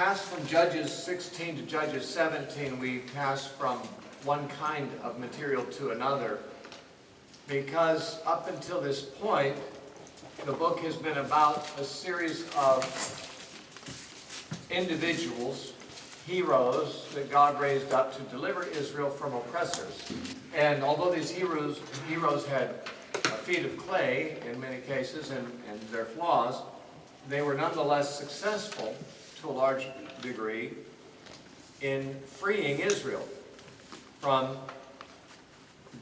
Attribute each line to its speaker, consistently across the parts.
Speaker 1: passed from Judges 16 to Judges 17, we passed from one kind of material to another, because up until this point, the book has been about a series of individuals, heroes that God raised up to deliver Israel from oppressors. And although these heroes had feet of clay in many cases and their flaws, they were nonetheless successful to a large degree in freeing Israel from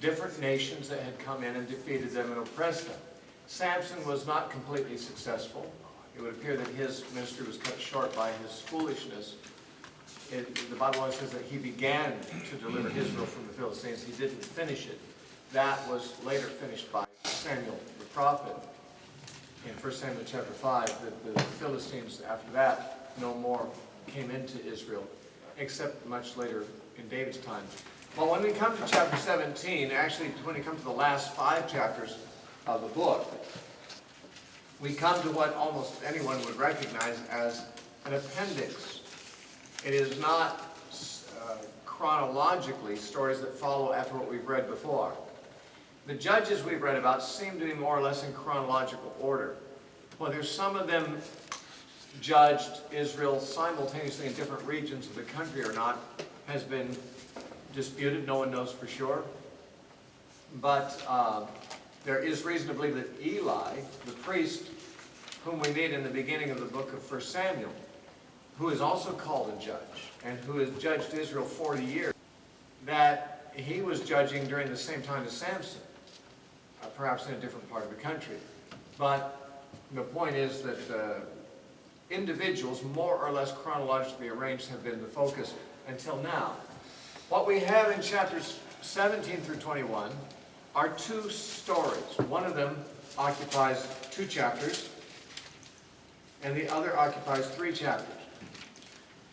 Speaker 1: different nations that had come in and defeated them and oppressed them. Samson was not completely successful. It would appear that his ministry was cut short by his foolishness. The Bible always says that he began to deliver Israel from the Philistines. He didn't finish it. That was later finished by Samuel the prophet in 1 Samuel chapter 5. The Philistines after that no more came into Israel, except much later in David's time. Well, when we come to chapter 17, actually when we come to the last 5 chapters of the book, we come to what almost anyone would recognize as an appendix. It is not chronologically stories that follow after what we've read before. The judges we've read about seem to be more or less in chronological order. Whether some of them judged Israel simultaneously in different regions of the country or not has been disputed. No one knows for sure. But there is reason to believe that Eli, the priest, whom we meet in the beginning of the book of 1 Samuel, who is also called a judge and who has judged Israel 40 years, that he was judging during the same time as Samson, perhaps in a different part of the country. But the point is that individuals, more or less chronologically arranged, have been the focus until now. What we have in chapters 17 through 21 are 2 stories. One of them occupies 2 chapters, and the other occupies 3 chapters.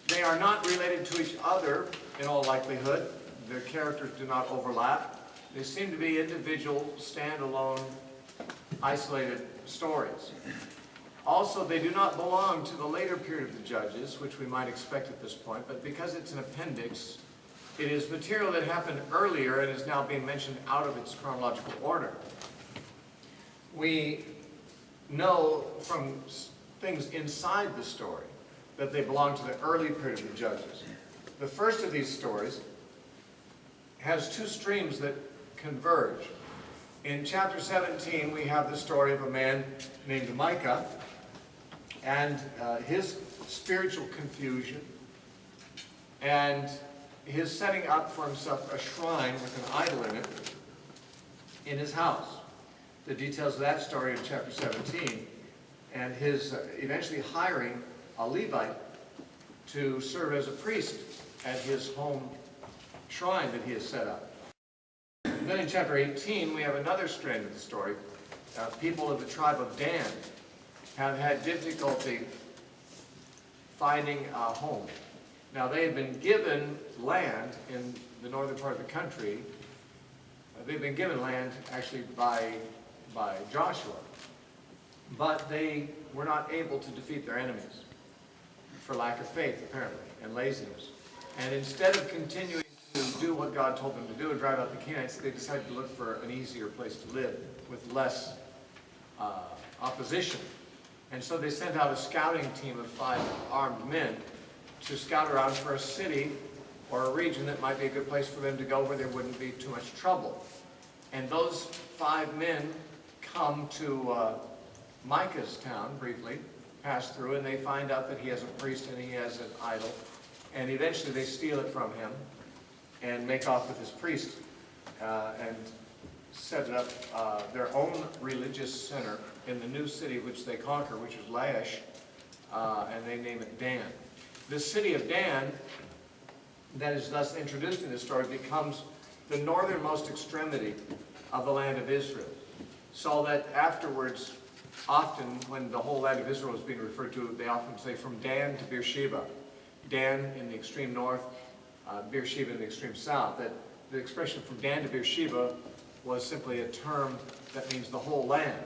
Speaker 1: They are not related to each other in all likelihood. Their characters do not overlap. They seem to be individual, standalone, isolated stories. Also, they do not belong to the later period of the Judges, which we might expect at this point, but because it's an appendix, it is material that happened earlier and is now being mentioned out of its chronological order. We know from things inside the story that they belong to the early period of the Judges. The first of these stories has 2 streams that converge. In chapter 17, we have the story of a man named Micah and his spiritual confusion and his setting up for himself a shrine with an idol in it in his house. The details of that story in chapter 17, and his eventually hiring a Levite to serve as a priest at his home shrine that he has set up. Then in chapter 18, we have another strand of the story. People of the tribe of Dan have had difficulty finding a home. Now, they have been given land in the northern part of the country. They've been given land actually by Joshua, but they were not able to defeat their enemies for lack of faith, apparently, and laziness. And instead of continuing to do what God told them to do and drive out the Canaanites, they decided to look for an easier place to live with less opposition. And so they sent out a scouting team of 5 armed men to scout around for a city or a region that might be a good place for them to go where there wouldn't be too much trouble. And those 5 men come to Micah's town briefly, pass through, and they find out that he has a priest and he has an idol. And eventually they steal it from him and make off with his priest and set up their own religious center in the new city which they conquer, which is Laish, and they name it Dan. The city of Dan, that is thus introduced in this story, becomes the northernmost extremity of the land of Israel. So that afterwards, often when the whole land of Israel is being referred to, they often say from Dan to Beersheba. Dan in the extreme north, Beersheba in the extreme south. That the expression from Dan to Beersheba was simply a term that means the whole land,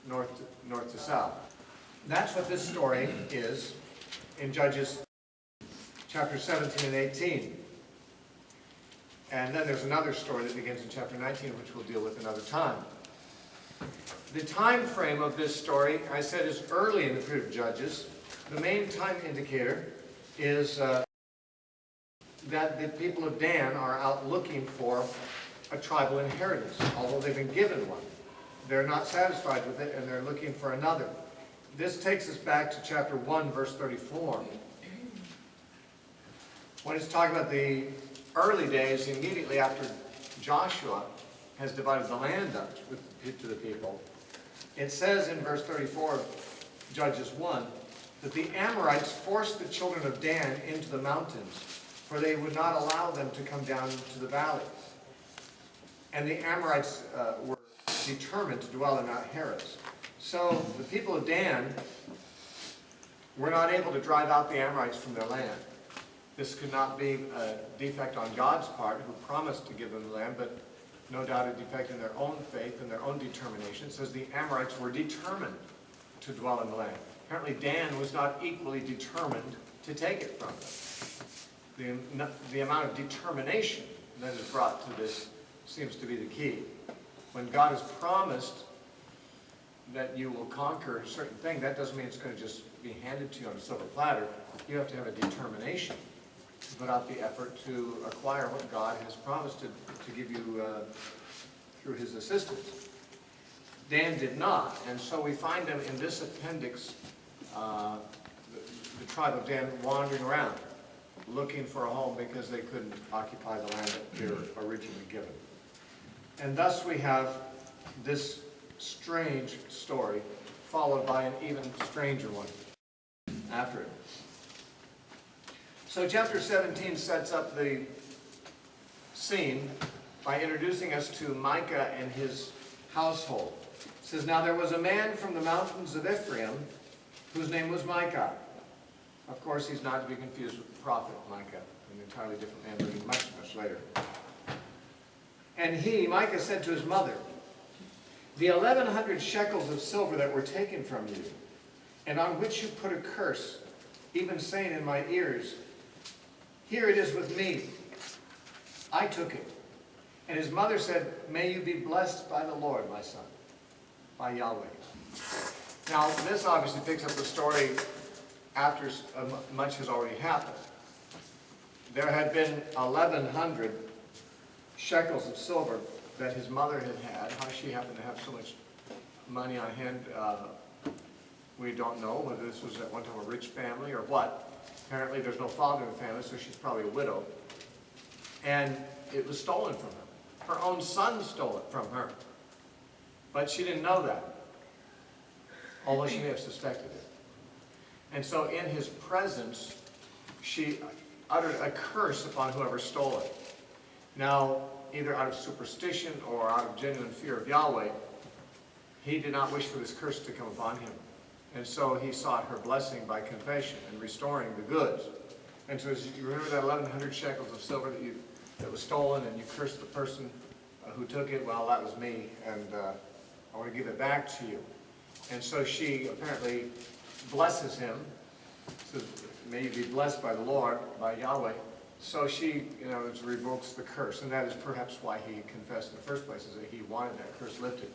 Speaker 1: north to south. That's what this story is. in Judges chapter 17 and 18. And then there's another story that begins in chapter 19, which we'll deal with another time. The time frame of this story, I said, is early in the period of Judges. The main time indicator is that the people of Dan are out looking for a tribal inheritance, although they've been given one. They're not satisfied with it, and they're looking for another. This takes us back to chapter 1, verse 34. When it's talking about the early days, immediately after Joshua has divided the land up to the people, it says in verse 34 of Judges 1, that the Amorites forced the children of Dan into the mountains, for they would not allow them to come down to the valleys. And the Amorites were determined to dwell in Mount Heres. So the people of Dan were not able to drive out the Amorites from their land. This could not be a defect on God's part, who promised to give them the land, but no doubt a defect in their own faith and their own determination. It says the Amorites were determined to dwell in the land. Apparently Dan was not equally determined to take it from them. The amount of determination that is brought to this seems to be the key. When God has promised that you will conquer a certain thing, that doesn't mean it's going to just be handed to you on a silver platter. You have to have a determination to put out the effort to acquire what God has promised to give you through his assistance. Dan did not, and so we find them in this appendix, the tribe of Dan wandering around, looking for a home because they couldn't occupy the land that they were originally given. And thus we have this strange story, followed by an even stranger one after it. So chapter 17 sets up the scene by introducing us to Micah and his household. It says, "Now there was a man from the mountains of Ephraim, whose name was Micah." Of course, he's not to be confused with the prophet Micah, an entirely different man living much, much later. "And he," Micah, "said to his mother, 'The 1,100 shekels of silver that were taken from you, and on which you put a curse, even saying in my ears, here it is with me. I took it.' And his mother said, 'May you be blessed by the Lord, my son,' by Yahweh." Now, this obviously picks up the story after much has already happened. There had been 1,100 shekels of silver that his mother had had. How she happened to have so much money on hand, we don't know, whether this was at one time a rich family or what. Apparently there's no father in the family, so she's probably a widow. And it was stolen from her. Her own son stole it from her. But she didn't know that, although she may have suspected it. And so in his presence, she uttered a curse upon whoever stole it. Now, either out of superstition or out of genuine fear of Yahweh, he did not wish for this curse to come upon him. And so he sought her blessing by confession and restoring the goods. And so as you remember that 1,100 shekels of silver that was stolen, and you cursed the person who took it? Well, that was me, and I want to give it back to you. And so she apparently blesses him, says, "May you be blessed by the Lord," by Yahweh. So she, revokes the curse, and that is perhaps why he confessed in the first place, is that he wanted that curse lifted.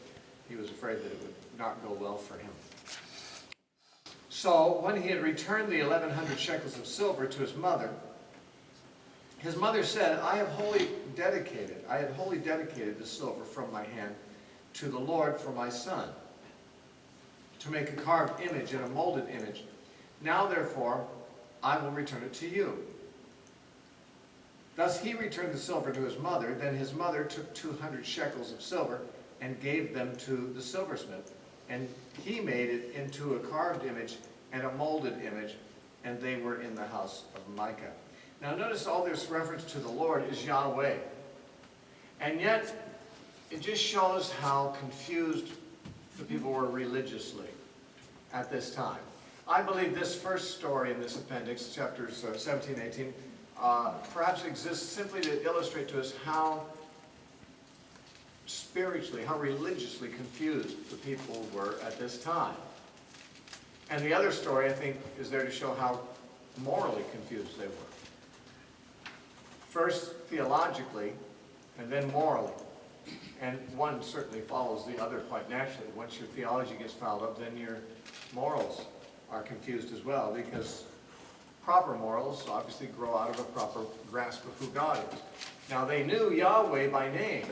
Speaker 1: He was afraid that it would not go well for him. So when he had returned the 1,100 shekels of silver to his mother said, I had wholly dedicated the silver from my hand to the Lord for my son, to make a carved image and a molded image. Now therefore I will return it to you." Thus he returned the silver to his mother. Then his mother took 200 shekels of silver and gave them to the silversmith. And he made it into a carved image and a molded image, and they were in the house of Micah. Now notice all this reference to the Lord is Yahweh. And yet, it just shows how confused the people were religiously at this time. I believe this first story in this appendix, chapters 17 and 18, perhaps exists simply to illustrate to us how spiritually, how religiously confused the people were at this time. And the other story, I think, is there to show how morally confused they were. First theologically, and then morally. And one certainly follows the other quite naturally. Once your theology gets fouled up, then your morals are confused as well, because proper morals obviously grow out of a proper grasp of who God is. Now, they knew Yahweh by name,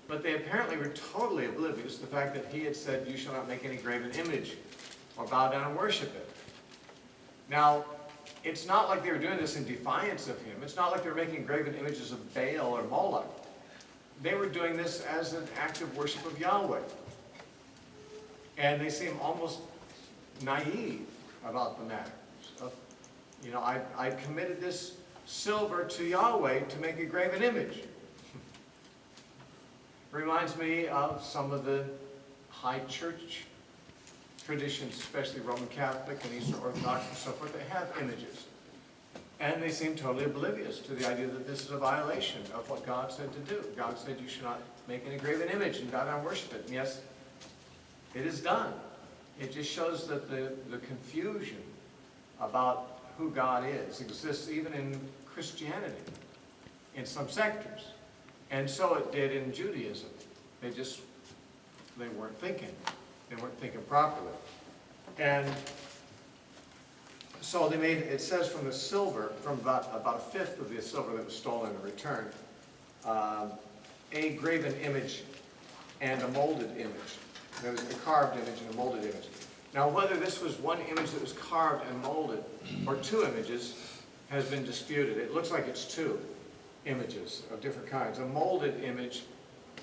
Speaker 1: but they apparently were totally oblivious to the fact that he had said, "You shall not make any graven image or bow down and worship it." Now, it's not like they were doing this in defiance of him. It's not like they were making graven images of Baal or Moloch. They were doing this as an act of worship of Yahweh. And they seem almost naive about the matter. So, you know, I committed this silver to Yahweh to make a graven image. Reminds me of some of the high church traditions, especially Roman Catholic and Eastern Orthodox and so forth, that have images. And they seem totally oblivious to the idea that this is a violation of what God said to do. God said you should not make an graven image and bow down and worship it. And yes, it is done. It just shows that the confusion about who God is exists even in Christianity, in some sectors. And so it did in Judaism. They weren't thinking. They weren't thinking properly. And so they made, it says from the silver, from about a fifth of the silver that was stolen and returned, a graven image and a molded image. There was a carved image and a molded image. Now, whether this was one image that was carved and molded or two images has been disputed. It looks like it's two images of different kinds. A molded image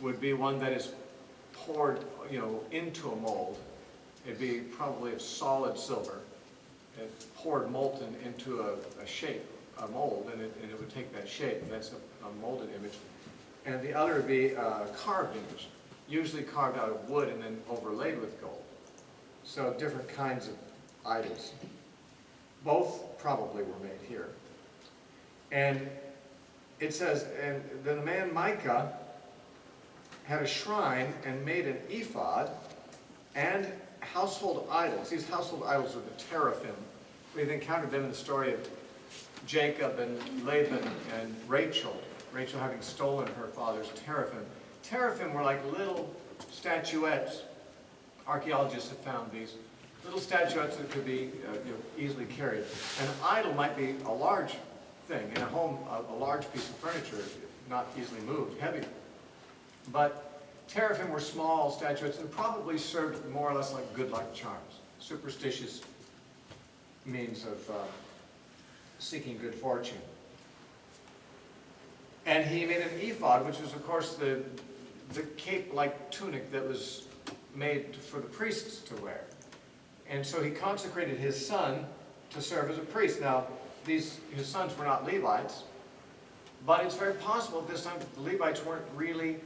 Speaker 1: would be one that is poured, you know, into a mold. It'd be probably of solid silver. It poured molten into a shape, a mold, and it would take that shape. That's a molded image. And the other would be a carved image, usually carved out of wood and then overlaid with gold. So different kinds of idols. Both probably were made here. And it says, and then the man Micah had a shrine and made an ephod and household idols. These household idols are the teraphim. We've encountered them in the story of Jacob and Laban and Rachel. Rachel having stolen her father's teraphim. Teraphim were like little statuettes. Archaeologists have found these little statuettes that could be easily carried. An idol might be a large thing in a home, a large piece of furniture, not easily moved, heavy. But teraphim were small statuettes and probably served more or less like good luck charms, superstitious means of seeking good fortune. And he made an ephod, which was, of course, the cape-like tunic that was made for the priests to wear. And so he consecrated his son to serve as a priest. Now, his sons were not Levites, but it's very possible at this time that the Levites weren't really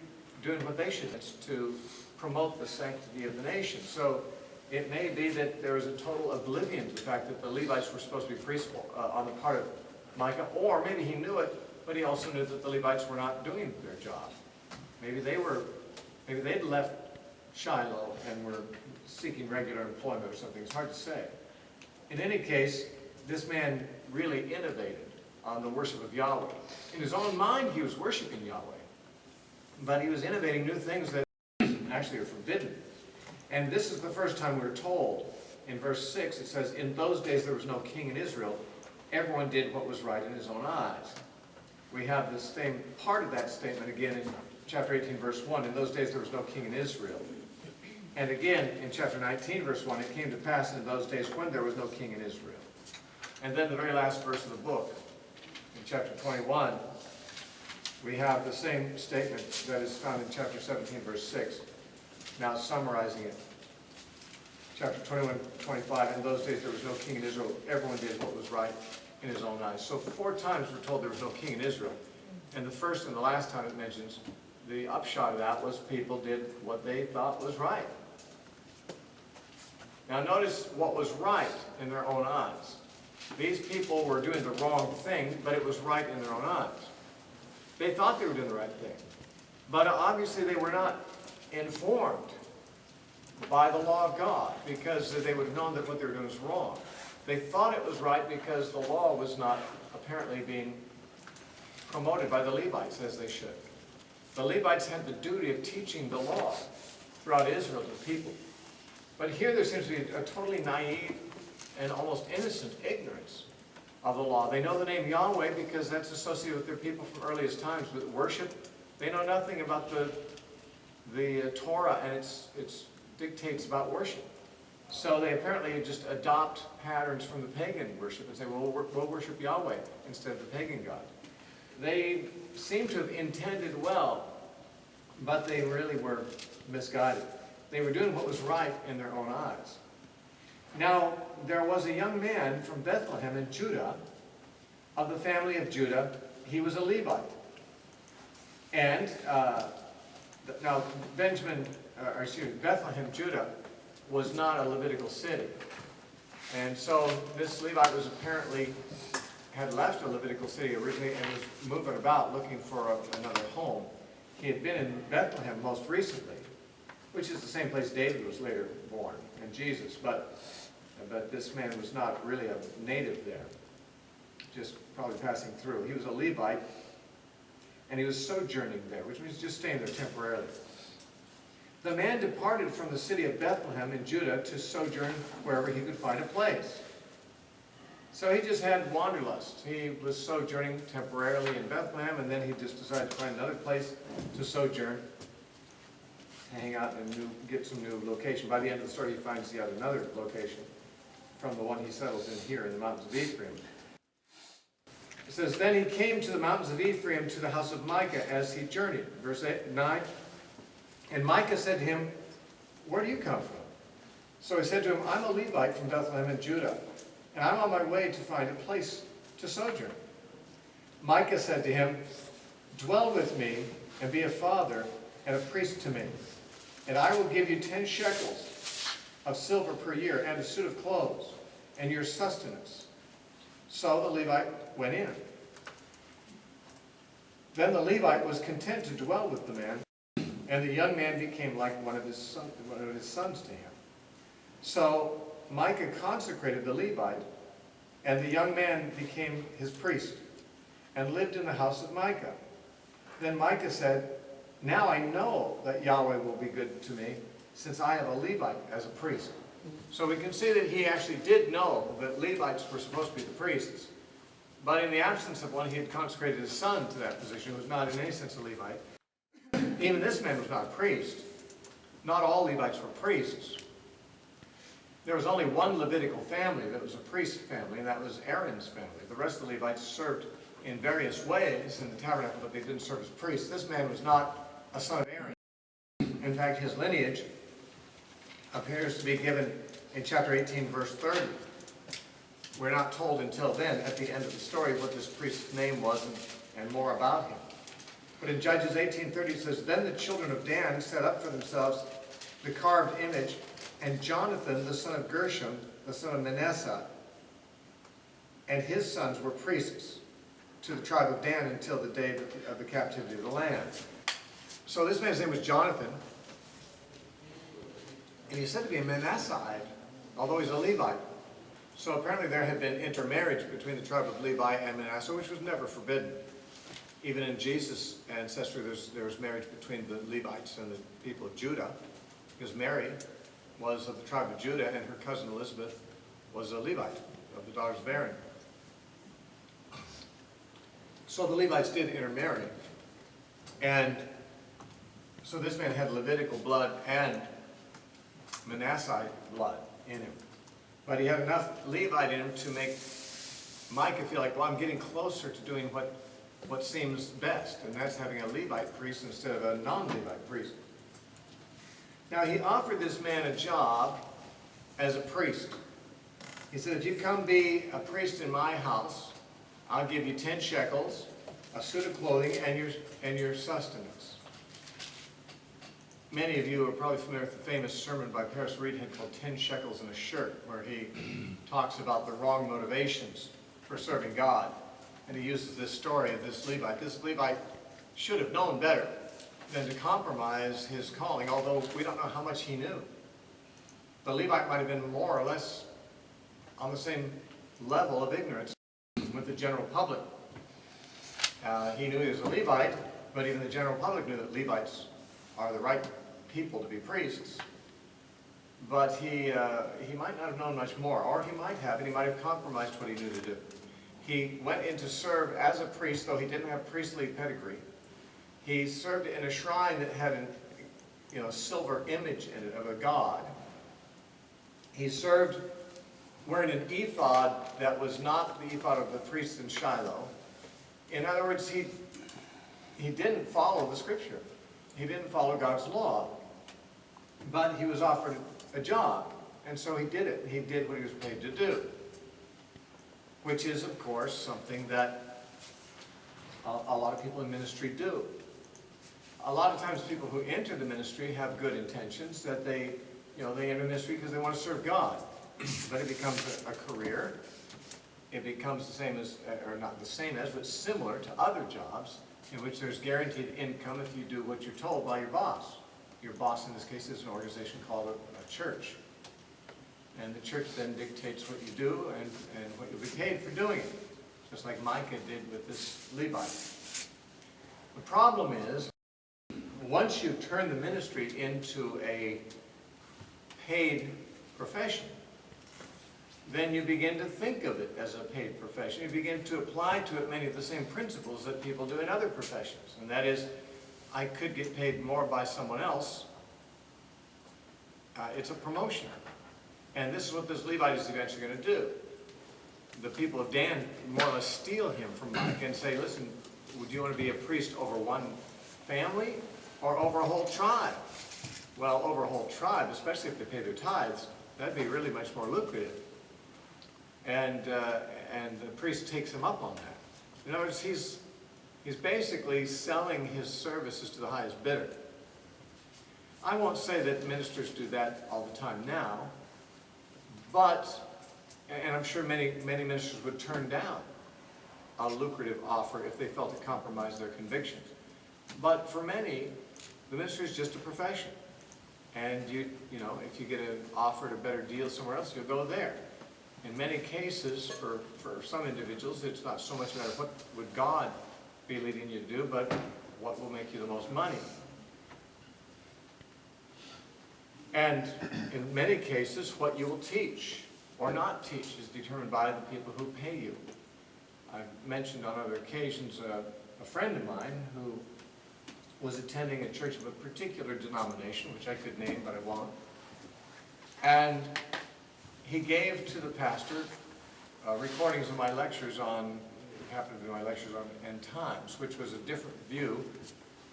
Speaker 1: doing what they should to promote the sanctity of the nation. So it may be that there was a total oblivion to the fact that the Levites were supposed to be priests on the part of Micah, or maybe he knew it, but he also knew that the Levites were not doing their job. Maybe they'd left Shiloh and were seeking regular employment or something. It's hard to say. In any case, this man really innovated on the worship of Yahweh. In his own mind, he was worshiping Yahweh, but he was innovating new things that actually are forbidden. And this is the first time we're told. In verse 6, it says, "In those days there was no king in Israel. Everyone did what was right in his own eyes." We have the same part of that statement again in chapter 18, verse 1. In those days there was no king in Israel. And again, in chapter 19, verse 1, it came to pass in those days when there was no king in Israel. And then the very last verse of the book, in chapter 21, we have the same statement that is found in chapter 17, verse 6. Now summarizing it. Chapter 21, 25, in those days there was no king in Israel. Everyone did what was right in his own eyes. So 4 times we're told there was no king in Israel. And the first and the last time it mentions, the upshot of that was people did what they thought was right. Now notice what was right in their own eyes. These people were doing the wrong thing, but it was right in their own eyes. They thought they were doing the right thing. But obviously they were not informed by the law of God, because they would have known that what they were doing was wrong. They thought it was right because the law was not apparently being promoted by the Levites as they should. The Levites had the duty of teaching the law throughout Israel to the people. But here there seems to be a totally naive and almost innocent ignorance of the law. They know the name Yahweh because that's associated with their people from earliest times. But worship, they know nothing about the Torah and its dictates about worship. So they apparently just adopt patterns from the pagan worship and say, well, we'll worship Yahweh instead of the pagan god. They seem to have intended well, but they really were misguided. They were doing what was right in their own eyes. Now, there was a young man from Bethlehem in Judah, of the family of Judah. He was a Levite. And now, Bethlehem, Judah, was not a Levitical city. And so this Levite was apparently, had left a Levitical city originally and was moving about looking for another home. He had been in Bethlehem most recently, which is the same place David was later born, and Jesus, but this man was not really a native there, just probably passing through. He was a Levite, and he was sojourning there, which means just staying there temporarily. The man departed from the city of Bethlehem in Judah to sojourn wherever he could find a place. So he just had wanderlust. He was sojourning temporarily in Bethlehem, and then he just decided to find another place to sojourn, hang out, and get some new location. By the end of the story, he finds he had another location from the one he settles in here in the mountains of Ephraim. It says, then he came to the mountains of Ephraim to the house of Micah as he journeyed. Verse 9, and Micah said to him, where do you come from? So he said to him, I'm a Levite from Bethlehem in Judah, and I'm on my way to find a place to sojourn. Micah said to him, dwell with me and be a father and a priest to me, and I will give you 10 shekels of silver per year and a suit of clothes and your sustenance. So the Levite went in. Then the Levite was content to dwell with the man, and the young man became like one of his sons to him. So Micah consecrated the Levite, and the young man became his priest, and lived in the house of Micah. Then Micah said, now I know that Yahweh will be good to me, since I have a Levite as a priest. So we can see that he actually did know that Levites were supposed to be the priests, but in the absence of one, he had consecrated his son to that position, who was not in any sense a Levite. Even this man was not a priest. Not all Levites were priests. There was only one Levitical family that was a priest family, and that was Aaron's family. The rest of the Levites served in various ways in the tabernacle, but they didn't serve as priests. This man was not a son of Aaron. In fact, his lineage appears to be given in chapter 18, verse 30. We're not told until then, at the end of the story, what this priest's name was and more about him. But in Judges 18:30 it says, then the children of Dan set up for themselves the carved image, and Jonathan, the son of Gershom, the son of Manasseh, and his sons were priests to the tribe of Dan until the day of the captivity of the land. So this man's name was Jonathan, and he's said to be a Manassehite, although he's a Levite. So apparently there had been intermarriage between the tribe of Levi and Manasseh, which was never forbidden. Even in Jesus' ancestry, there was marriage between the Levites and the people of Judah, because Mary was of the tribe of Judah, and her cousin Elizabeth was a Levite, of the daughters of Aaron. So the Levites did intermarry. And so this man had Levitical blood and Manassite blood in him. But he had enough Levite in him to make Micah feel like, well, I'm getting closer to doing what seems best, and that's having a Levite priest instead of a non-Levite priest. Now, he offered this man a job as a priest. He said, if you come be a priest in my house, I'll give you 10 shekels, a suit of clothing, and your sustenance. Many of you are probably familiar with the famous sermon by Paris Reidhead called 10 Shekels in a Shirt, where he talks about the wrong motivations for serving God. And he uses this story of this Levite. This Levite should have known better than to compromise his calling, although we don't know how much he knew. The Levite might have been more or less on the same level of ignorance with the general public. He knew he was a Levite, but even the general public knew that Levites are the right people to be priests. But he might not have known much more, or he might have, and he might have compromised what he knew to do. He went in to serve as a priest, though he didn't have priestly pedigree. He served in a shrine that had a silver image in it of a god. He served wearing an ephod that was not the ephod of the priests in Shiloh. In other words, he didn't follow the scripture. He didn't follow God's law. But he was offered a job, and so he did it. He did what he was paid to do, which is, of course, something that a lot of people in ministry do. A lot of times people who enter the ministry have good intentions, that they enter ministry because they want to serve God. But it becomes a career. It becomes the same as, or not the same as, but similar to other jobs in which there's guaranteed income if you do what you're told by your boss. Your boss in this case is an organization called a church. And the church then dictates what you do and what you'll be paid for doing it. Just like Micah did with this Levite. The problem is, once you turn the ministry into a paid profession, then you begin to think of it as a paid profession. You begin to apply to it many of the same principles that people do in other professions. And that is, I could get paid more by someone else. It's a promotion. And this is what this Levite is eventually going to do. The people of Dan more or less steal him from Micah and say, listen, would you want to be a priest over one family or over a whole tribe? Well, over a whole tribe, especially if they pay their tithes, that'd be really much more lucrative. And the priest takes him up on that. In other words, he's basically selling his services to the highest bidder. I won't say that ministers do that all the time now, but, and I'm sure many ministers would turn down a lucrative offer if they felt it compromised their convictions. But for many, the ministry is just a profession. And if you get an offered a better deal somewhere else, you'll go there. In many cases, for some individuals, it's not so much a matter of what would God be leading you to do, but what will make you the most money. And in many cases, what you will teach or not teach is determined by the people who pay you. I've mentioned on other occasions a friend of mine who was attending a church of a particular denomination, which I could name, but I won't. And he gave to the pastor recordings of my lectures on, happened to be my lectures on end times, which was a different view.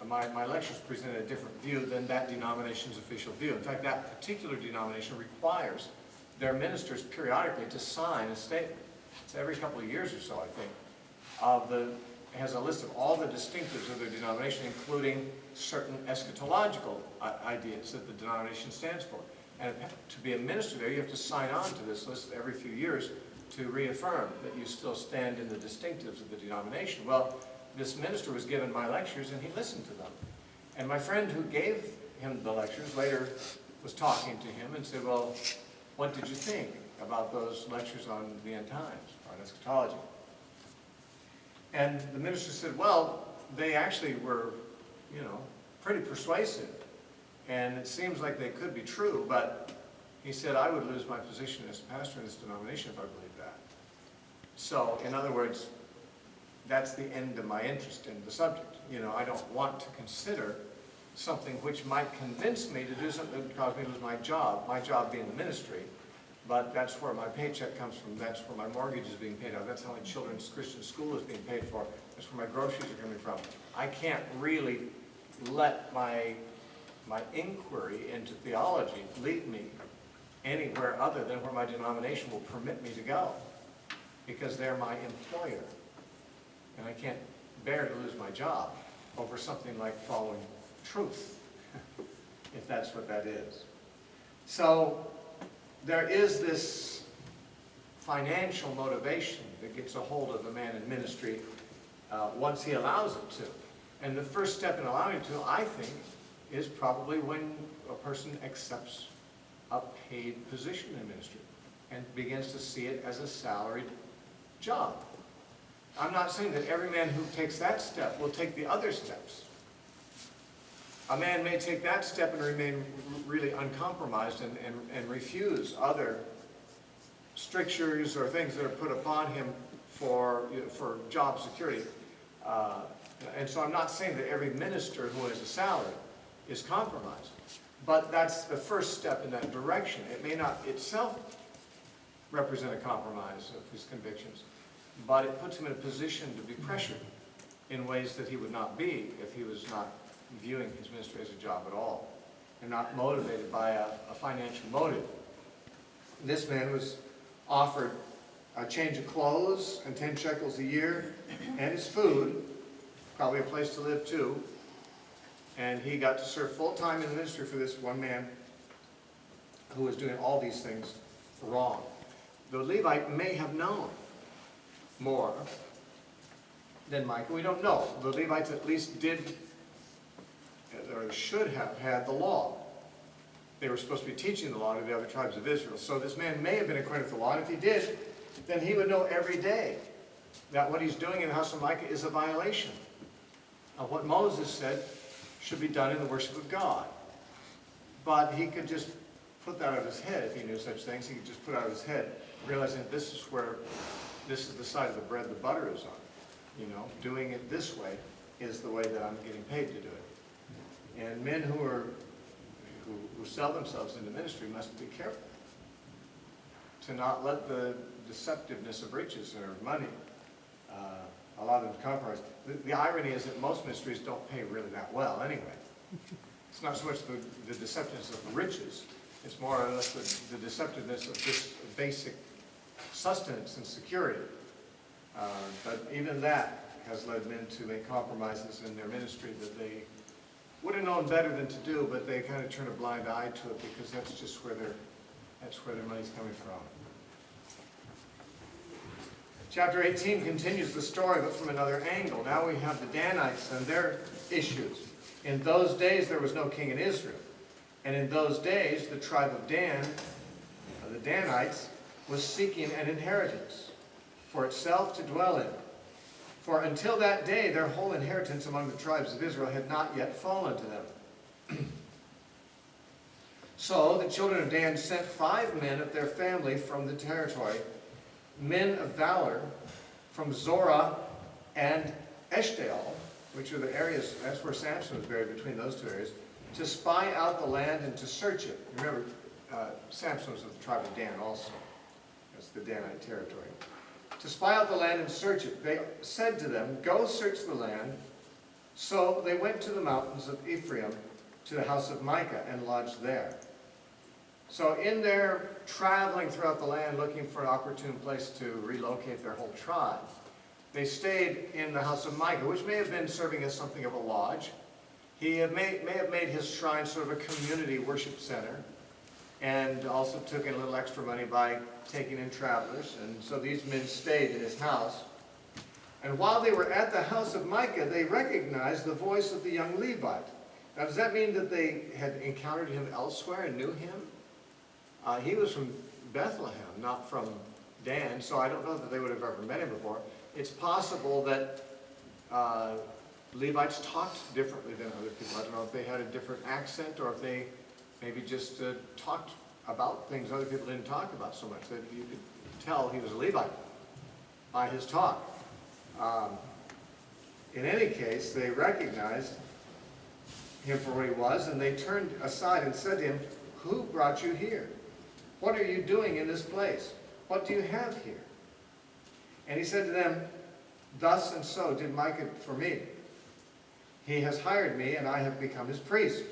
Speaker 1: My lectures presented a different view than that denomination's official view. In fact, that particular denomination requires their ministers periodically to sign a statement. It's every couple of years or so, I think. It has a list of all the distinctives of their denomination, including certain eschatological ideas that the denomination stands for. And to be a minister there, you have to sign on to this list every few years to reaffirm that you still stand in the distinctives of the denomination. Well, this minister was given my lectures and he listened to them. And my friend who gave him the lectures later was talking to him and said, well, what did you think about those lectures on the end times, on eschatology? And the minister said, well, they actually were, pretty persuasive. And it seems like they could be true, but he said, I would lose my position as pastor in this denomination if I believed that. So, in other words, that's the end of my interest in the subject. I don't want to consider something which might convince me to do something that would cause me to lose my job being the ministry, but that's where my paycheck comes from, that's where my mortgage is being paid out, that's how my children's Christian school is being paid for, that's where my groceries are coming from. I can't really let my inquiry into theology lead me anywhere other than where my denomination will permit me to go, because they're my employer. And I can't bear to lose my job over something like following truth, if that's what that is. So there is this financial motivation that gets a hold of the man in ministry once he allows it to. And the first step in allowing it to, I think, is probably when a person accepts a paid position in ministry. and begins to see it as a salaried job. I'm not saying that every man who takes that step will take the other steps. A man may take that step and remain really uncompromised and refuse other strictures or things that are put upon him for job security. And so I'm not saying that every minister who has a salary is compromised, but that's the first step in that direction. It may not itself represent a compromise of his convictions, but it puts him in a position to be pressured in ways that he would not be if he was not viewing his ministry as a job at all, and not motivated by a financial motive. This man was offered a change of clothes and 10 shekels a year, and his food, probably a place to live too, and he got to serve full-time in the ministry for this one man who was doing all these things wrong. The Levite may have known more than Micah. We don't know. The Levites at least did, or should have had the law. They were supposed to be teaching the law to the other tribes of Israel. So this man may have been acquainted with the law, and if he did, then he would know every day that what he's doing in the house of Micah is a violation of what Moses said should be done in the worship of God. But he could just put that out of his head if he knew such things. He could just put it out of his head, realizing this is the side of the bread the butter is on. You know, doing it this way is the way that I'm getting paid to do it. And men who sell themselves into ministry must be careful to not let the deceptiveness of riches or money allow them to compromise. The irony is that most ministries don't pay really that well anyway. It's not so much the deceptiveness of riches, it's more or less the deceptiveness of just basic sustenance and security. But even that has led men to make compromises in their ministry that they would have known better than to do, but they kind of turn a blind eye to it because that's just where their money's coming from. Chapter 18 continues the story, but from another angle. Now we have the Danites and their issues. In those days there was no king in Israel. And in those days the tribe of Dan, the Danites, was seeking an inheritance for itself to dwell in. For until that day their whole inheritance among the tribes of Israel had not yet fallen to them. So the children of Dan sent 5 men of their family from the territory, men of valor from Zorah and Eshtaol, which are the areas, that's where Samson was buried, between those two areas, to spy out the land and to search it. Remember, Samson was of the tribe of Dan also. That's the Danite territory. To spy out the land and search it. They said to them, "Go search the land." So they went to the mountains of Ephraim, to the house of Micah, and lodged there. So in their traveling throughout the land, looking for an opportune place to relocate their whole tribe, they stayed in the house of Micah, which may have been serving as something of a lodge. He may have made his shrine sort of a community worship center, and also took in a little extra money by taking in travelers. And so these men stayed in his house. And while they were at the house of Micah, they recognized the voice of the young Levite. Now, does that mean that they had encountered him elsewhere and knew him? He was from Bethlehem, not from Dan, so I don't know that they would have ever met him before. It's possible that Levites talked differently than other people. I don't know if they had a different accent, or if they maybe just talked about things other people didn't talk about so much, that you could tell he was a Levite by his talk. In any case, they recognized him for what he was, and they turned aside and said to him, "Who brought you here? What are you doing in this place? What do you have here?" And he said to them, "Thus and so did Micah for me. He has hired me, and I have become his priest."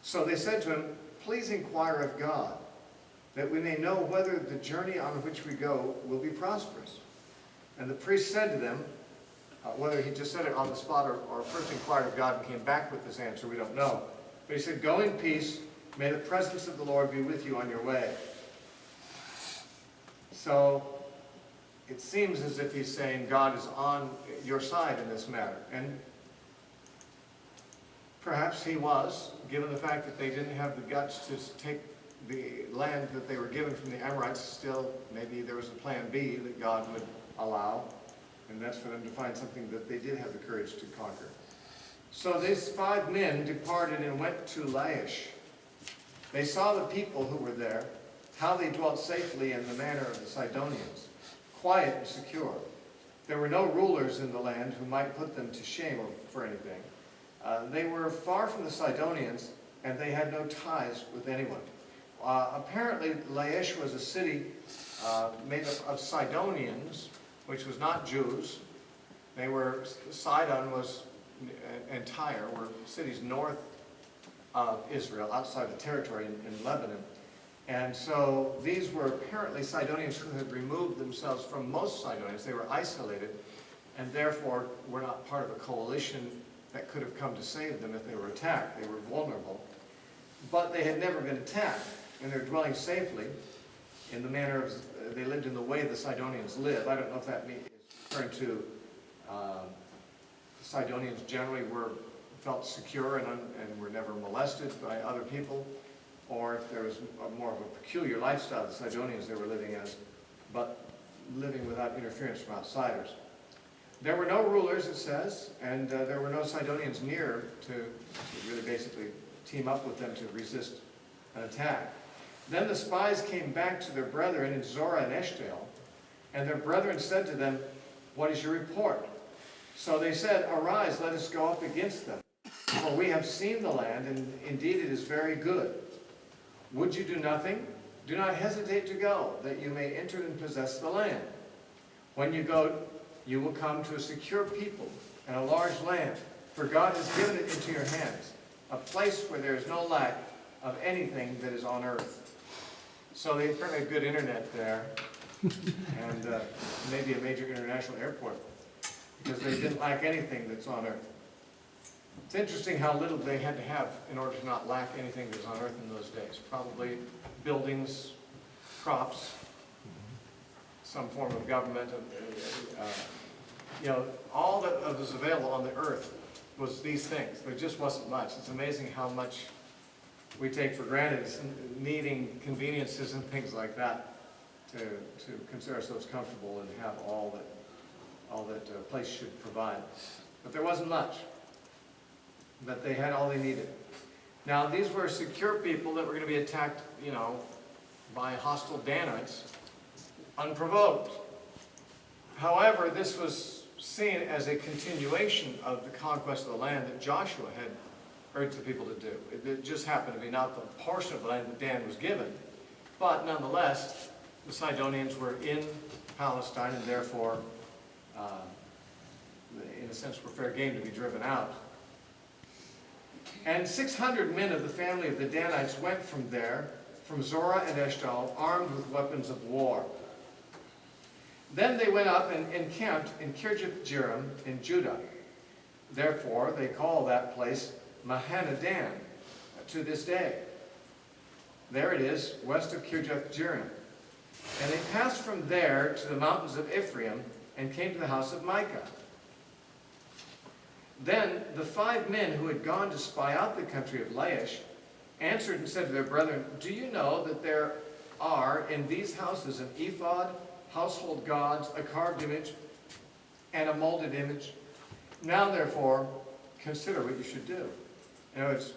Speaker 1: So they said to him, "Please inquire of God, that we may know whether the journey on which we go will be prosperous." And the priest said to them, whether he just said it on the spot or first inquired of God and came back with this answer, we don't know. But he said, "Go in peace. May the presence of the Lord be with you on your way." So it seems as if he's saying God is on your side in this matter. And perhaps he was, given the fact that they didn't have the guts to take the land that they were given from the Amorites, still, maybe there was a plan B that God would allow, and that's for them to find something that they did have the courage to conquer. So these 5 men departed and went to Laish. They saw the people who were there, how they dwelt safely in the manner of the Sidonians, quiet and secure. There were no rulers in the land who might put them to shame for anything. They were far from the Sidonians, and they had no ties with anyone. Apparently, Laish was a city made up of Sidonians, which was not Jews. Sidon was, and Tyre were cities north of Israel, outside the territory in Lebanon. And so these were apparently Sidonians who had removed themselves from most Sidonians. They were isolated, and therefore were not part of a coalition that could have come to save them if they were attacked. They were vulnerable. But they had never been attacked, and they're dwelling safely in the manner of, they lived in the way the Sidonians live. I don't know if that is referring to Sidonians generally felt secure and were never molested by other people, or if there was more of a peculiar lifestyle the Sidonians they were living as, but living without interference from outsiders. There were no rulers, it says, and there were no Sidonians near to really basically team up with them to resist an attack. Then the spies came back to their brethren in Zorah and Eshtaol, and their brethren said to them, "What is your report?" So they said, "Arise, let us go up against them. For we have seen the land, and indeed it is very good. Would you do nothing? Do not hesitate to go, that you may enter and possess the land. When you go, you will come to a secure people and a large land, for God has given it into your hands, a place where there is no lack of anything that is on earth." So they apparently have good internet there, and maybe a major international airport, because they didn't lack anything that's on earth. It's interesting how little they had to have in order to not lack anything that's on earth in those days. Probably buildings, crops, some form of government. All that was available on the earth was these things. There just wasn't much. It's amazing how much we take for granted, needing conveniences and things like that to consider ourselves comfortable and have all that a place should provide. But there wasn't much. But they had all they needed. Now, these were secure people that were going to be attacked, by hostile Danites, unprovoked. However, this was seen as a continuation of the conquest of the land that Joshua had urged the people to do. It just happened to be not the portion of the land that Dan was given, but nonetheless, the Sidonians were in Palestine, and therefore, in a sense, were fair game to be driven out. And 600 men of the family of the Danites went from there, from Zorah and Eshtaol, armed with weapons of war. Then they went up and encamped in Kirjath-jearim in Judah. Therefore, they call that place Mahanadan to this day. There it is, west of Kirjath-jearim. And they passed from there to the mountains of Ephraim and came to the house of Micah. Then the 5 men who had gone to spy out the country of Laish answered and said to their brethren, "Do you know that there are in these houses an ephod, household gods, a carved image, and a molded image? Now therefore, consider what you should do." It's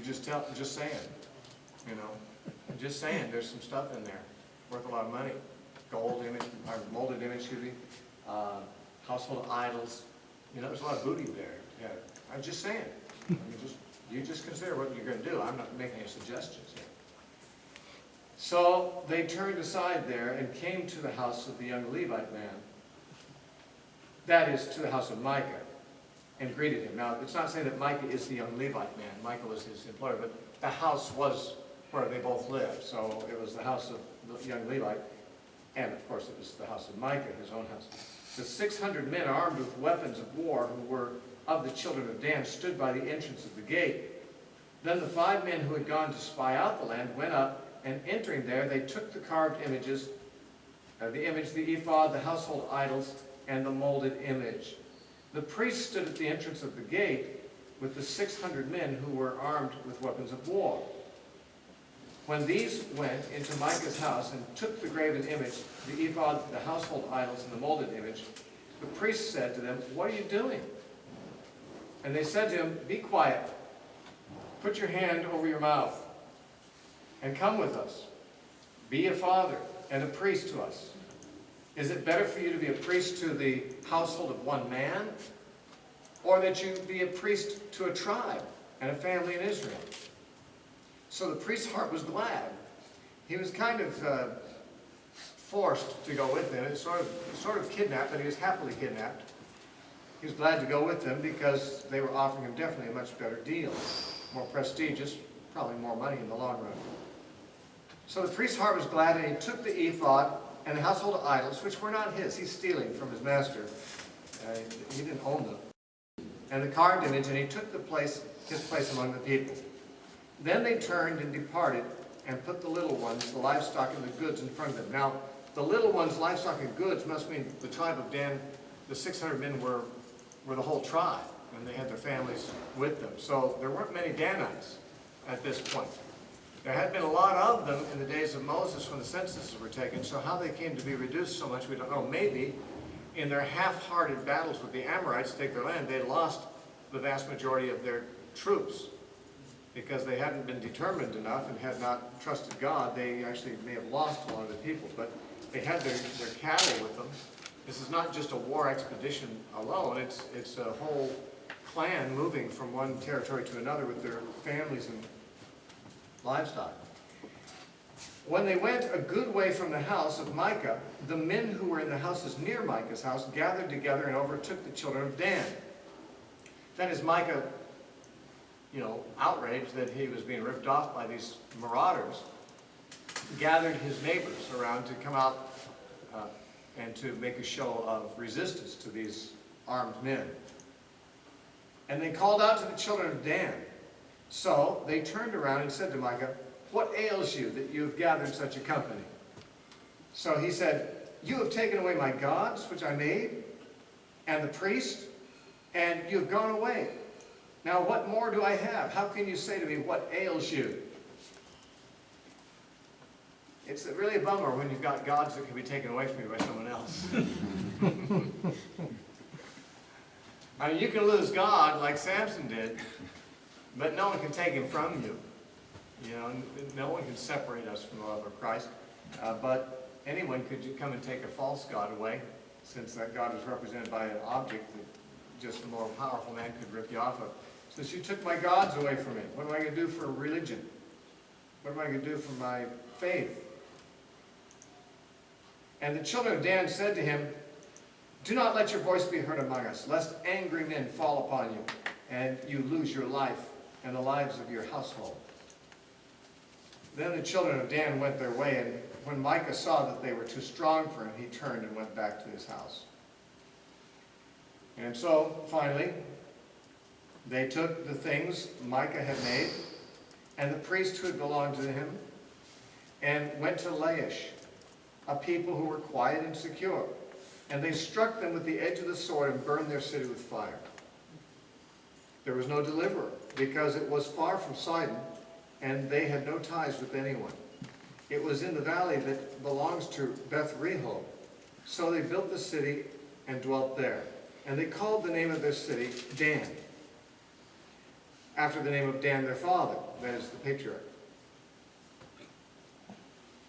Speaker 1: just saying, just saying. There's some stuff in there worth a lot of money. Gold image, or molded image, household idols. There's a lot of booty there. Yeah, I'm just saying. You just consider what you're going to do. I'm not making any suggestions here. So they turned aside there and came to the house of the young Levite man. That is, to the house of Micah, and greeted him. Now, it's not saying that Micah is the young Levite man. Micah was his employer, but the house was where they both lived. So it was the house of the young Levite, and of course it was the house of Micah, his own house. The 600 men armed with weapons of war who were of the children of Dan stood by the entrance of the gate. Then the 5 men who had gone to spy out the land went up, and entering there they took the carved images, the ephod, the household idols, and the molded image. The priest stood at the entrance of the gate with the 600 men who were armed with weapons of war. When these went into Micah's house and took the graven image, the ephod, the household idols, and the molded image, the priest said to them, "What are you doing?" And they said to him, "Be quiet. Put your hand over your mouth and come with us. Be a father and a priest to us. Is it better for you to be a priest to the household of one man, or that you be a priest to a tribe and a family in Israel?" So the priest's heart was glad. He was kind of forced to go with them. It's sort of kidnapped, but he was happily kidnapped. He was glad to go with them because they were offering him definitely a much better deal. More prestigious, probably more money in the long run. So the priest's heart was glad, and he took the ephod and the household idols, which were not his. He's stealing from his master. He didn't own them. And the carved image, and he took his place among the people. Then they turned and departed and put the little ones, the livestock and the goods in front of them. Now, the little ones, livestock and goods, must mean the tribe of Dan, the 600 men were the whole tribe, and they had their families with them. So there weren't many Danites at this point. There had been a lot of them in the days of Moses when the censuses were taken, so how they came to be reduced so much, we don't know. Maybe in their half-hearted battles with the Amorites to take their land, they lost the vast majority of their troops. Because they hadn't been determined enough and had not trusted God, they actually may have lost a lot of the people. But they had their cattle with them. This is not just a war expedition alone. It's a whole clan moving from one territory to another with their families and livestock. When they went a good way from the house of Micah, the men who were in the houses near Micah's house gathered together and overtook the children of Dan. Then as Micah, outraged that he was being ripped off by these marauders, gathered his neighbors around to come out and to make a show of resistance to these armed men. And they called out to the children of Dan. So they turned around and said to Micah, "What ails you that you have gathered such a company?" So he said, "You have taken away my gods, which I made, and the priest, and you have gone away. Now what more do I have? How can you say to me, 'What ails you?'" It's really a bummer when you've got gods that can be taken away from you by someone else. I mean, you can lose God like Samson did, but no one can take him from you. No one can separate us from the love of Christ. But anyone could come and take a false god away, since that god is represented by an object that just a more powerful man could rip you off of. Since you took my gods away from me, what am I going to do for religion? What am I going to do for my faith? And the children of Dan said to him, "Do not let your voice be heard among us, lest angry men fall upon you, and you lose your life and the lives of your household." Then the children of Dan went their way, and when Micah saw that they were too strong for him, he turned and went back to his house. And so, finally, they took the things Micah had made, and the priest who had belonged to him, and went to Laish, a people who were quiet and secure. And they struck them with the edge of the sword and burned their city with fire. There was no deliverer, because it was far from Sidon, and they had no ties with anyone. It was in the valley that belongs to Beth Rehob. So they built the city and dwelt there. And they called the name of their city Dan, after the name of Dan their father, that is the patriarch,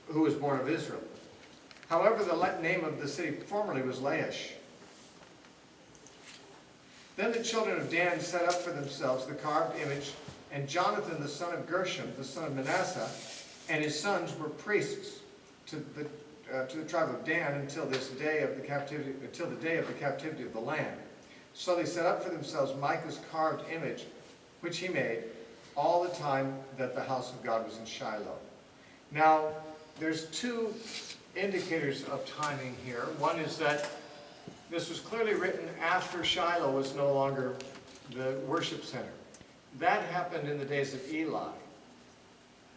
Speaker 1: who was born of Israel. However, the name of the city formerly was Laish. Then the children of Dan set up for themselves the carved image, and Jonathan the son of Gershom, the son of Manasseh, and his sons were priests to the tribe of Dan until the day of the captivity of the land. So they set up for themselves Micah's carved image, which he made, all the time that the house of God was in Shiloh. Now, there's two indicators of timing here. One is that this was clearly written after Shiloh was no longer the worship center. That happened in the days of Eli,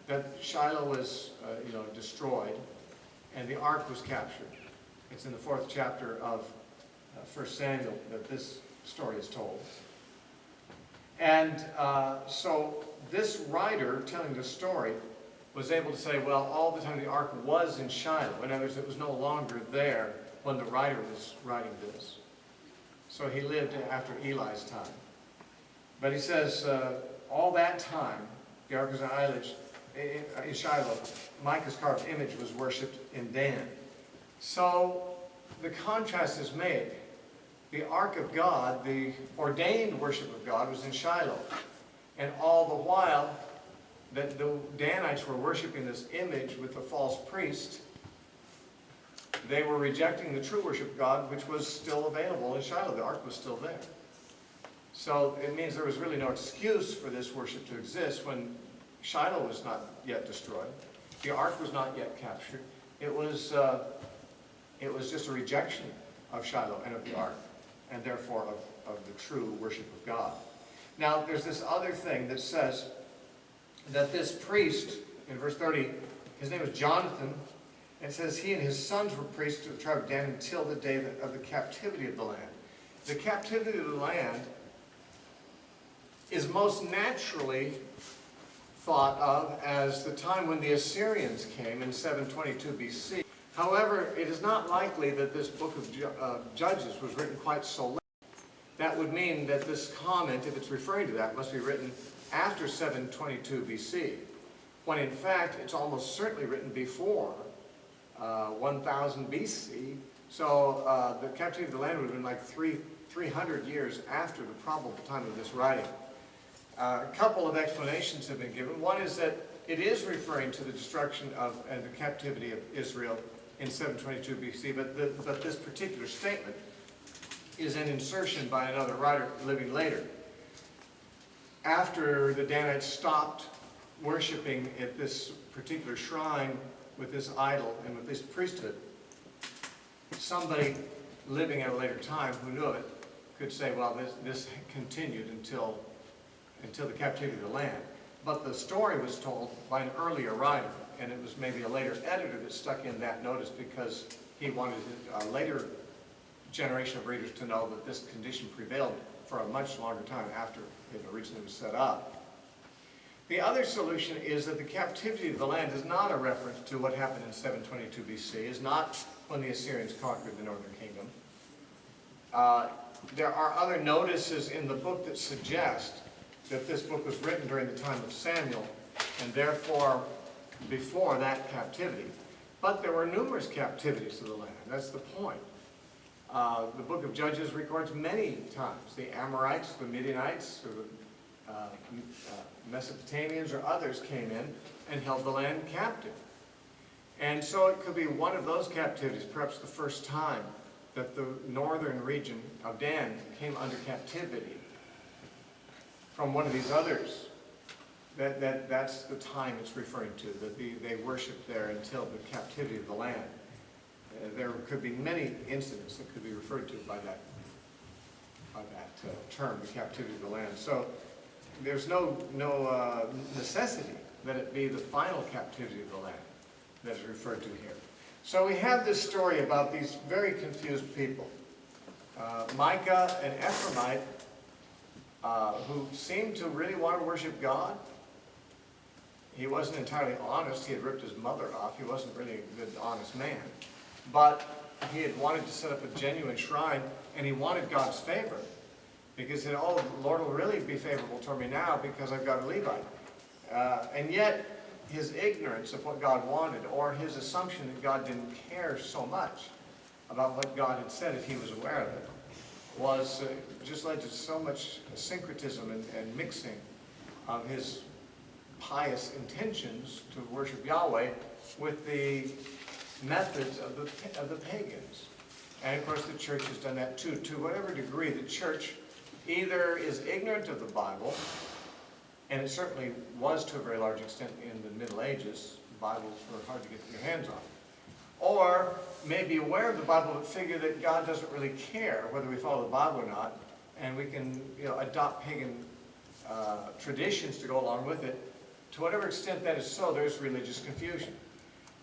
Speaker 1: that Shiloh was destroyed and the ark was captured. It's in the 4th chapter of 1 Samuel that this story is told. And so this writer telling the story was able to say, well, all the time the ark was in Shiloh. In other words, it was no longer there when the writer was writing this. So he lived after Eli's time. But he says, all that time, the ark was in Shiloh. Micah's carved image was worshipped in Dan. So the contrast is made. The ark of God, the ordained worship of God, was in Shiloh. And all the while that the Danites were worshiping this image with the false priest, they were rejecting the true worship of God, which was still available in Shiloh. The ark was still there. So it means there was really no excuse for this worship to exist when Shiloh was not yet destroyed. The ark was not yet captured. It was just a rejection of Shiloh and of the ark, and therefore of the true worship of God. Now, there's this other thing that says that this priest, in verse 30, his name was Jonathan, and it says he and his sons were priests to the tribe of Dan until the day of the captivity of the land. The captivity of the land is most naturally thought of as the time when the Assyrians came in 722 BC. However, it is not likely that this book of Judges was written quite so late. That would mean that this comment, if it's referring to that, must be written after 722 BC, when in fact it's almost certainly written before 1000 BC. So the captivity of the land would have been like 300 years after the probable time of this writing. A couple of explanations have been given. One is that it is referring to the destruction of and the captivity of Israel in 722 BC, but this particular statement is an insertion by another writer living later. After the Danites stopped worshiping at this particular shrine with this idol and with this priesthood, somebody living at a later time who knew it could say, well, this continued until the captivity of the land. But the story was told by an earlier writer, and it was maybe a later editor that stuck in that notice because he wanted a later generation of readers to know that this condition prevailed for a much longer time after it originally was set up. The other solution is that the captivity of the land is not a reference to what happened in 722 BC, is not when the Assyrians conquered the northern kingdom. There are other notices in the book that suggest that this book was written during the time of Samuel, and therefore before that captivity. But there were numerous captivities of the land. That's the point. The book of Judges records many times the Amorites, the Midianites, or the Mesopotamians, or others came in and held the land captive. And so it could be one of those captivities, perhaps the first time that the northern region of Dan came under captivity from one of these others. That's the time it's referring to, that they worshiped there until the captivity of the land. There could be many incidents that could be referred to by that term, the captivity of the land. So there's no necessity that it be the final captivity of the land that is referred to here. So we have this story about these very confused people. Micah, an Ephraimite, who seemed to really want to worship God. He wasn't entirely honest. He had ripped his mother off. He wasn't really a good, honest man. But he had wanted to set up a genuine shrine, and he wanted God's favor. Because he said, oh, the Lord will really be favorable toward me now because I've got a Levite. And yet, his ignorance of what God wanted, or his assumption that God didn't care so much about what God had said if he was aware of it, was just led to so much syncretism and mixing of his pious intentions to worship Yahweh with the methods of the pagans. And of course the church has done that too. To whatever degree the church either is ignorant of the Bible, and it certainly was to a very large extent in the Middle Ages. Bibles were hard to get your hands on. Or may be aware of the Bible but figure that God doesn't really care whether we follow the Bible or not, and we can adopt pagan traditions to go along with it. To whatever extent that is so, there's religious confusion.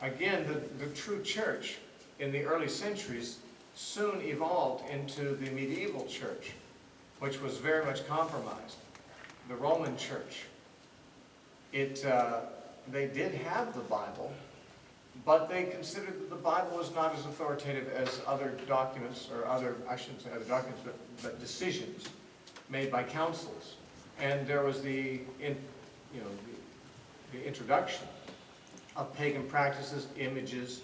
Speaker 1: Again, the true church in the early centuries soon evolved into the medieval church, which was very much compromised. The Roman church. It they did have the Bible, but they considered that the Bible was not as authoritative as other documents, or other, I shouldn't say other documents, but decisions made by councils. And there was the introduction of pagan practices, images,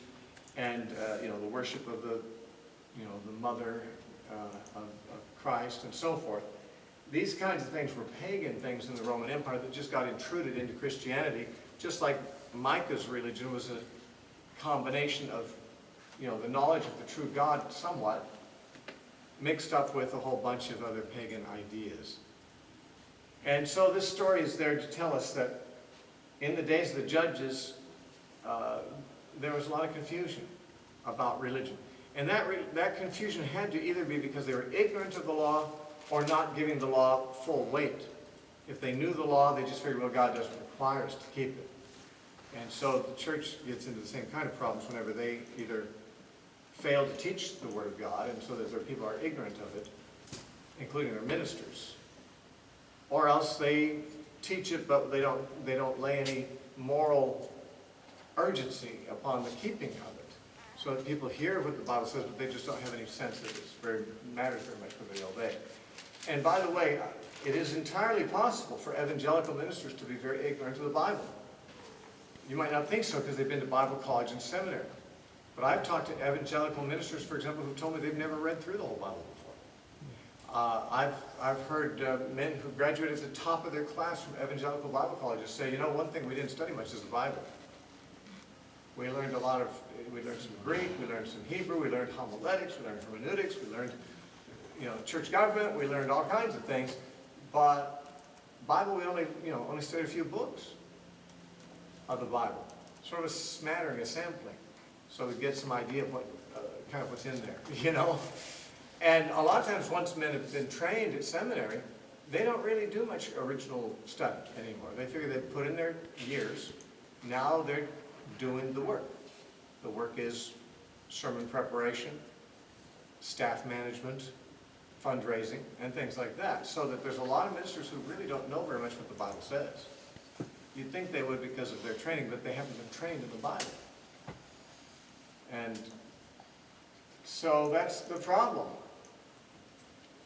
Speaker 1: and the worship of the mother of Christ and so forth. These kinds of things were pagan things in the Roman Empire that just got intruded into Christianity, just like Micah's religion was a combination of the knowledge of the true God somewhat, mixed up with a whole bunch of other pagan ideas. And so this story is there to tell us that in the days of the judges, there was a lot of confusion about religion. And that confusion had to either be because they were ignorant of the law or not giving the law full weight. If they knew the law, they just figured, well, God doesn't require us to keep it. And so the church gets into the same kind of problems whenever they either fail to teach the Word of God, and so that their people are ignorant of it, including their ministers. Or else they teach it, but they don't lay any moral urgency upon the keeping of it. So that people hear what the Bible says, but they just don't have any sense that it matters very much whether they obey. And by the way, it is entirely possible for evangelical ministers to be very ignorant of the Bible. You might not think so because they've been to Bible college and seminary. But I've talked to evangelical ministers, for example, who told me they've never read through the whole Bible before. I've heard men who graduated at the top of their class from evangelical Bible colleges say, one thing we didn't study much is the Bible. We learned we learned some Greek, we learned some Hebrew, we learned homiletics, we learned hermeneutics, we learned, church government, we learned all kinds of things. But Bible, we only studied a few books of the Bible. Sort of a smattering, a sampling. So we get some idea of what, kind of what's in there, And a lot of times once men have been trained at seminary, they don't really do much original study anymore. They figure they've put in their years. Now they're doing the work. The work is sermon preparation, staff management, fundraising, and things like that. So that there's a lot of ministers who really don't know very much what the Bible says. You'd think they would because of their training, but they haven't been trained in the Bible. And so that's the problem.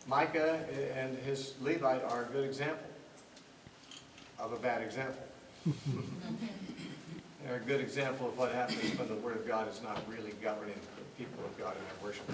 Speaker 1: Micah and his Levite are a good example of a bad example. They're a good example of what happens when the Word of God is not really governing the people of God in their worship.